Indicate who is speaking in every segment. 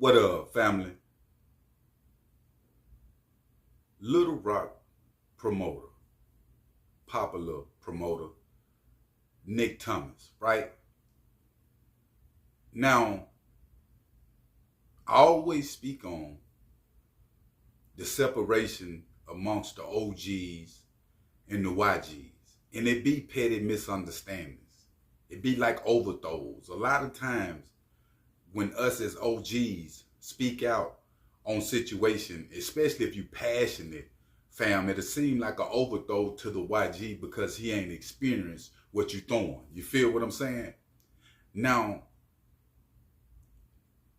Speaker 1: What up, family? LittleRock promoter, popular promoter, Nick Thomas, right? Now, I always speak on the separation amongst the OGs and the YGs, and it be petty misunderstandings. It be like overthrows. A lot of times when us as OGs speak out on situation, especially if you passionate, fam, it'll seem like an overthrow to the YG because he ain't experienced what you throwing. You feel what I'm saying? Now,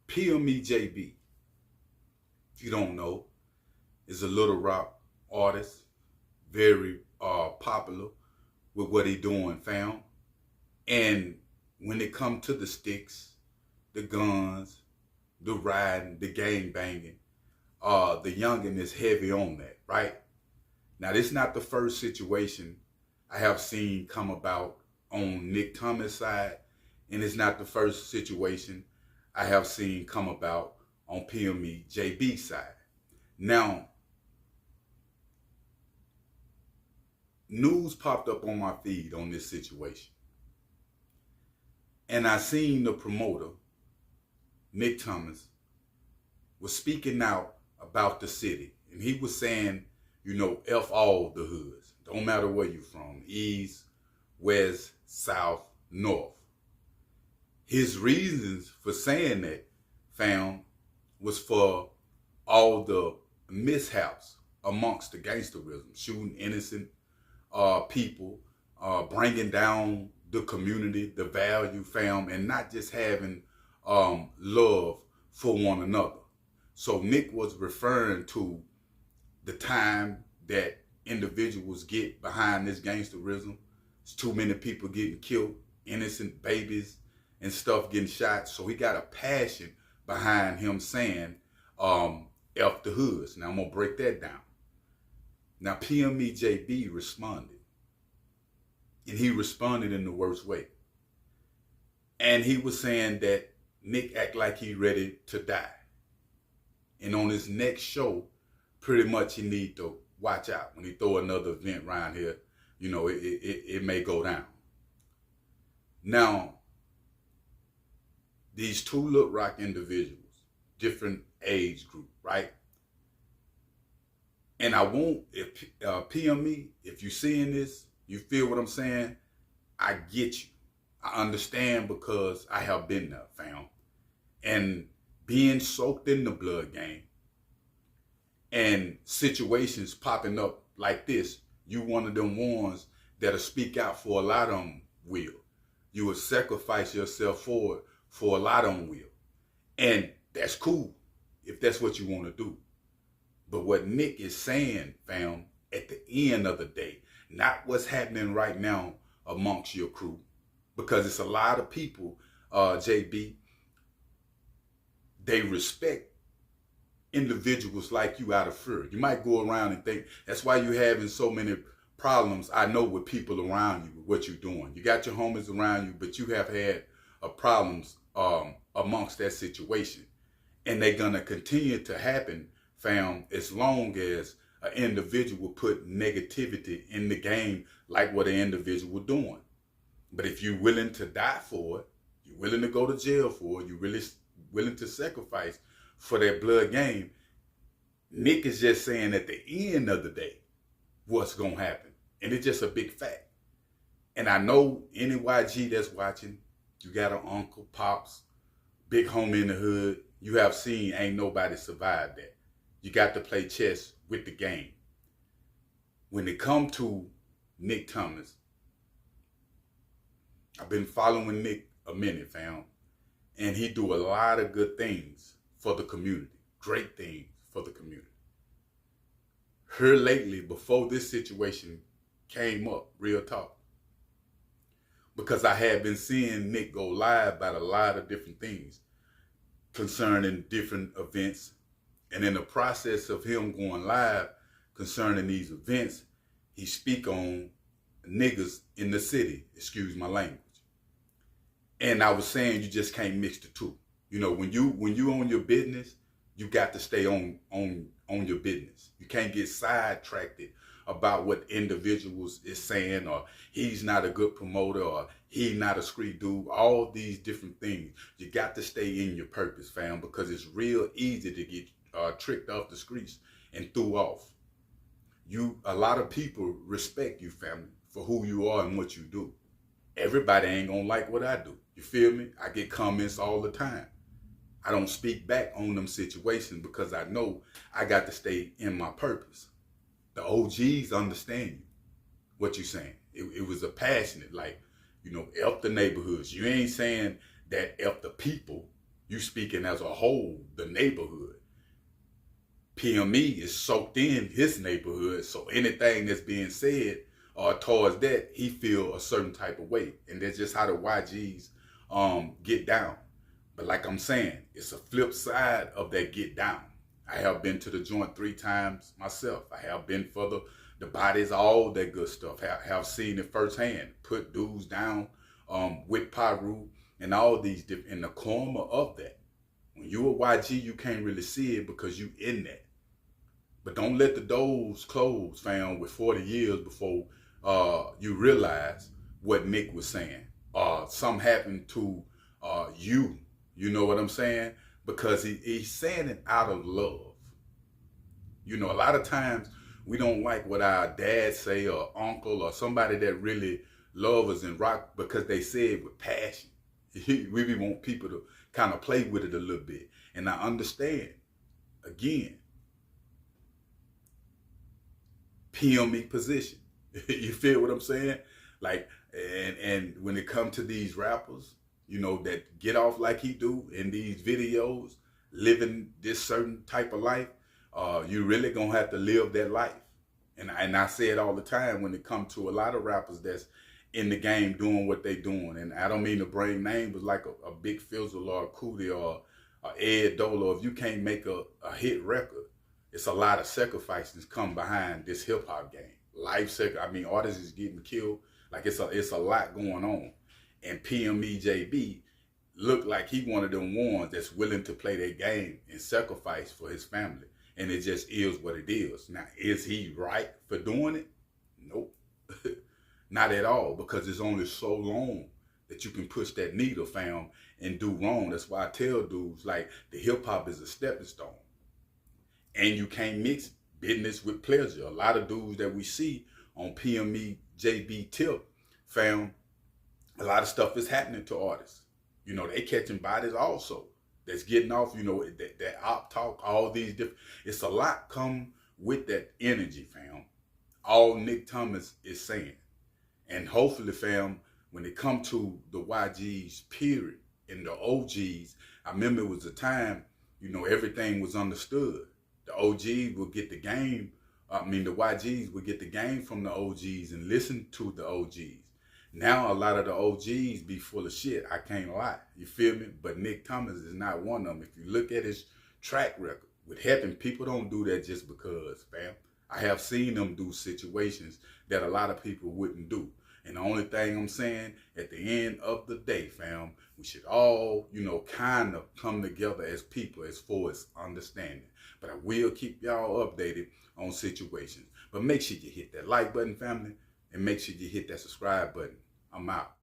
Speaker 1: PME Jaybee, if you don't know, is a LittleRock artist, very popular with what he doing, fam. And when it come to the sticks, the guns, the riding, the gang banging, the youngin is heavy on that, right? Now, this is not the first situation I have seen come about on Nick Thomas' side, and it's not the first situation I have seen come about on PME JB's side. Now, news popped up on my feed on this situation, and I seen the promoter, Nick Thomas, was speaking out about the city, and he was saying, you know, F all the hoods. Don't matter where you're from, east, west, south, north. His reasons for saying that, fam, was for all the mishaps amongst the gangsterism, shooting innocent people, bringing down the community, the value, fam, and not just having love for one another. So Nick was referring to the time that individuals get behind this gangsterism. It's too many people getting killed, innocent babies and stuff getting shot. So he got a passion behind him saying, F the hoods. Now I'm gonna break that down. Now PME JB responded, and he responded in the worst way. And he was saying that Nick act like he ready to die. And on his next show, pretty much he need to watch out. When he throw another event around here, you know, it may go down. Now, these two LittleRock individuals, different age group, right? And I won't, if PME, if you seeing this, you feel what I'm saying, I get you. I understand because I have been there, fam. And being soaked in the blood game and situations popping up like this, you one of them ones that'll speak out for a lot of them will. You will sacrifice yourself for it, for a lot of them will. And that's cool if that's what you want to do. But what Nick is saying, fam, at the end of the day, not what's happening right now amongst your crew, because it's a lot of people, JB, they respect individuals like you out of fear. You might go around and think, that's why you're having so many problems, I know, with people around you, with what you're doing. You got your homies around you, but you have had problems amongst that situation. And they're going to continue to happen, fam, as long as an individual put negativity in the game like what an individual doing. But if you're willing to die for it, you're willing to go to jail for it, you're really willing to sacrifice for that blood game, Nick is just saying at the end of the day what's going to happen. And it's just a big fact. And I know any YG that's watching, you got an uncle, pops, big homie in the hood, you have seen ain't nobody survived that. You got to play chess with the game. When it come to Nick Thomas, I've been following Nick a minute, fam. And he do a lot of good things for the community. Great things for the community. Here lately, before this situation came up, real talk, because I had been seeing Nick go live about a lot of different things concerning different events. And in the process of him going live concerning these events, he speak on niggas in the city, excuse my language. And I was saying you just can't mix the two. You know, when you own your business, you got to stay on your business. You can't get sidetracked about what individuals is saying, or he's not a good promoter, or he not a street dude. All these different things. You got to stay in your purpose, fam, because it's real easy to get tricked off the streets and threw off. A lot of people respect you, family, for who you are and what you do. Everybody ain't gonna like what I do. You feel me? I get comments all the time. I don't speak back on them situations because I know I got to stay in my purpose. The OGs understand you, what you saying. It was a passionate, like, you know, F the neighborhoods. You ain't saying that F the people. You speaking as a whole, the neighborhood. PME is soaked in his neighborhood, so anything that's being said towards that, he feel a certain type of way. And that's just how the YGs get down. But like I'm saying, it's a flip side of that get down. I have been to the joint 3 times myself. I have been for the bodies, all that good stuff. Have seen it firsthand. Put dudes down with Pyru and all these different, in the karma of that. When you a YG, you can't really see it because you in that. But don't let the doors close, fam, with 40 years before you realize what Nick was saying. Something happened to you. You know what I'm saying? Because he's saying it out of love. You know, a lot of times we don't like what our dad say, or uncle, or somebody that really love us and rock, because they say it with passion. We really want people to kind of play with it a little bit. And I understand, again, PME position. You feel what I'm saying? Like, and when it comes to these rappers, you know, that get off like he do in these videos, living this certain type of life, you really gonna have to live that life. And I say it all the time when it comes to a lot of rappers that's in the game doing what they doing. And I don't mean to bring names, but like a Big Fizzle or a Cootie or Ed Dolo, if you can't make a hit record, it's a lot of sacrifices come behind this hip hop game. I mean, artists is getting killed. Like it's a lot going on. And PME Jaybee looked like he one of them ones that's willing to play their game and sacrifice for his family. And it just is what it is. Now, is he right for doing it? Nope. Not at all, because it's only so long that you can push that needle, fam, and do wrong. That's why I tell dudes, like, the hip hop is a stepping stone. And you can't mix business with pleasure. A lot of dudes that we see on PME Jaybee tip, fam, a lot of stuff is happening to artists. You know, they catching bodies also. That's getting off, you know, that op talk, all these different, it's a lot come with that energy, fam. All Nick Thomas is saying. And hopefully, fam, when it come to the YGs, period, and the OGs, I remember it was a time, you know, everything was understood. The OGs would get the game, the YGs would get the game from the OGs and listen to the OGs. Now a lot of the OGs be full of shit. I can't lie. You feel me? But Nick Thomas is not one of them. If you look at his track record with helping, people don't do that just because, fam. I have seen them do situations that a lot of people wouldn't do. And the only thing I'm saying, at the end of the day, fam, we should all, you know, kind of come together as people as far as understanding. But I will keep y'all updated on situations. But make sure you hit that like button, family, and make sure you hit that subscribe button. I'm out.